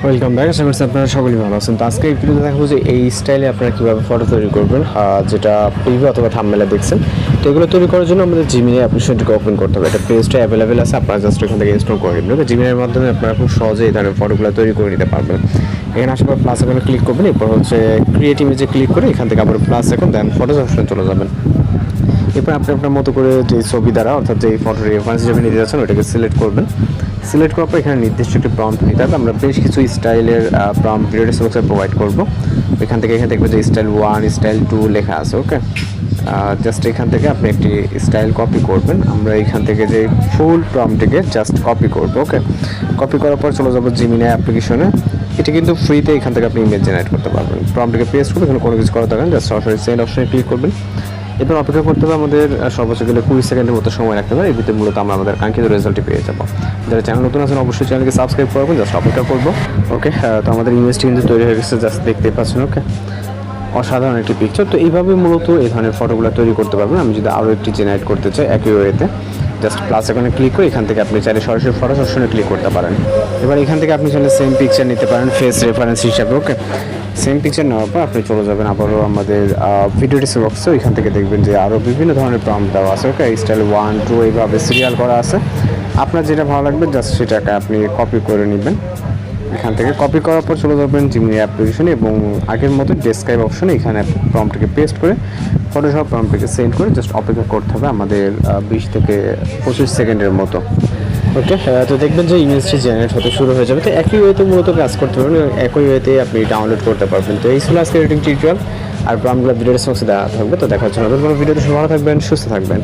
Welcome back. আশা করছি আপনারা সকলেই ভালো আছেন। তো আজকে এই ভিডিওতে দেখাবো যে এই স্টাইলে আপনারা কীভাবে ফটো তৈরি করবেন, যেটা প্রিভিউ অথবা থাম্বনেলে দেখছেন। তো এগুলো তৈরি করার জন্য আমাদের জিমিনি অ্যাপ্লিকেশনটিকে ওপেন করতে হবে। এটা পেজটা অ্যাভেলেবেল আছে, আপনারা জাস্ট এখান থেকে ইনস্টল করে নেবেন। তো জিমিনির মাধ্যমে আপনারা খুব সহজেই এই ধরনের ফটোগুলো তৈরি করে নিতে পারবেন। এখানে আসার পর প্লাস আইকনে ক্লিক করবেন, এরপর হচ্ছে ক্রিয়েট ইমেজে ক্লিক করে এখান থেকে আবার প্লাস আইকন দেন ফটোজ অপশনে চলে যাবেন। এরপর আপনি আপনার মতো করে যে ছবি দ্বারা অর্থাৎ যে ফটো রেফারেন্স হিসেবে নিতে যাচ্ছেন ওটাকে সিলেক্ট করবেন। সিলেক্ট করার পর এখানে নির্দিষ্ট একটি প্রম্পট নিতে হবে। আমরা বেশ কিছু স্টাইলের প্রম্পট ভিডিও ডেসক্রিপশনে প্রোভাইড করব। এখান থেকে দেখবেন যে স্টাইল 1 স্টাইল 2 লেখা আছে। ওকে, জাস্ট এখান থেকে আপনি একটি স্টাইল কপি করবেন। আমরা এখান থেকে যে ফুল প্রম্পটটিকে জাস্ট কপি করব। ওকে, কপি করার পর চলে যাব জিমিনি অ্যাপ্লিকেশনে। এটা কিন্তু ফ্রিতে এখান থেকে আপনি ইমেজ জেনারেট করতে পারবেন। প্রম্পটটিকে পেস্ট করবেন, এখানে কোনো কিছু করা দরকার নেই, জাস্ট সরাসরি সেন্ড অপশনে ক্লিক করবেন। এরপর অপেক্ষা করতে হবে আমাদের সর্বোচ্চ গেলে 20 সেকেন্ডের মতো সময় রাখতে হবে। এর ভিতরে মূলত আমরা আমাদের কাঙ্ক্ষিত রেজাল্টটি পেয়ে যাবো। যারা চ্যানেল নতুন আছেন অবশ্যই চ্যানেলকে সাবস্ক্রাইব করবেন, জাস্ট অপেক্ষা করবো। ওকে, তো আমাদের ইমেজটি কিন্তু তৈরি হয়ে গেছে, জাস্ট দেখতে পাচ্ছেন। ওকে, অসাধারণ একটি পিকচার। তো এইভাবে মূলত এই ধরনের ফটোগুলো তৈরি করতে পারবেন। আমি যদি আরও একটি জেনারেট করতে চাই একই ওয়েতে, জাস্ট প্লাস এখানে ক্লিক করে এখান থেকে আপনি চাইলে সরাসরি ফটো অপশনে ক্লিক করতে পারেন। এবার এখান থেকে আপনি চাইলে সেম পিকচার নিতে পারেন ফেস রেফারেন্স হিসাবে। ওকে, সেম পিকচার নেওয়ার পর আপনি চলে যাবেন আবারও আমাদের ভিডিও ডিসক্রিপশন বক্সে। ওইখান থেকে দেখবেন যে আরও বিভিন্ন ধরনের প্রম্পট দেওয়া আছে। ওকে, স্টাইল 1 2 এইভাবে সিরিয়াল করা আছে। আপনার যেটা ভালো লাগবে জাস্ট সেটাকে আপনি কপি করে নেবেন। এখান থেকে কপি করার পর চলে যাবেন জিমিনি অ্যাপ্লিকেশনে এবং আগের মতো ডেসক্রাইব অপশনে এখানে প্রম্পটটিকে পেস্ট করে ফটোশপ প্রম্পটটিকে সেন্ড করে জাস্ট অপেক্ষা করতে হবে আমাদের 20 থেকে 25 সেকেন্ডের মতো। ওকে, তো দেখবেন যে ইমেজটি জেনারেট হতে শুরু হয়ে যাবে। তো একই ওয়েতে মূলত কাজ করতে পারবেন, একই ওয়েতে আপনি ডাউনলোড করতে পারবেন। তো এই ছিল আজকের এডিটিং টিউটোরিয়াল। আর প্রম্পটগুলো ভিডিও ডিসক্রিপশনে দেওয়া থাকবে। তো দেখা হচ্ছে নতুন কোনো ভিডিওতে। ভালো থাকবেন, সুস্থ থাকবেন।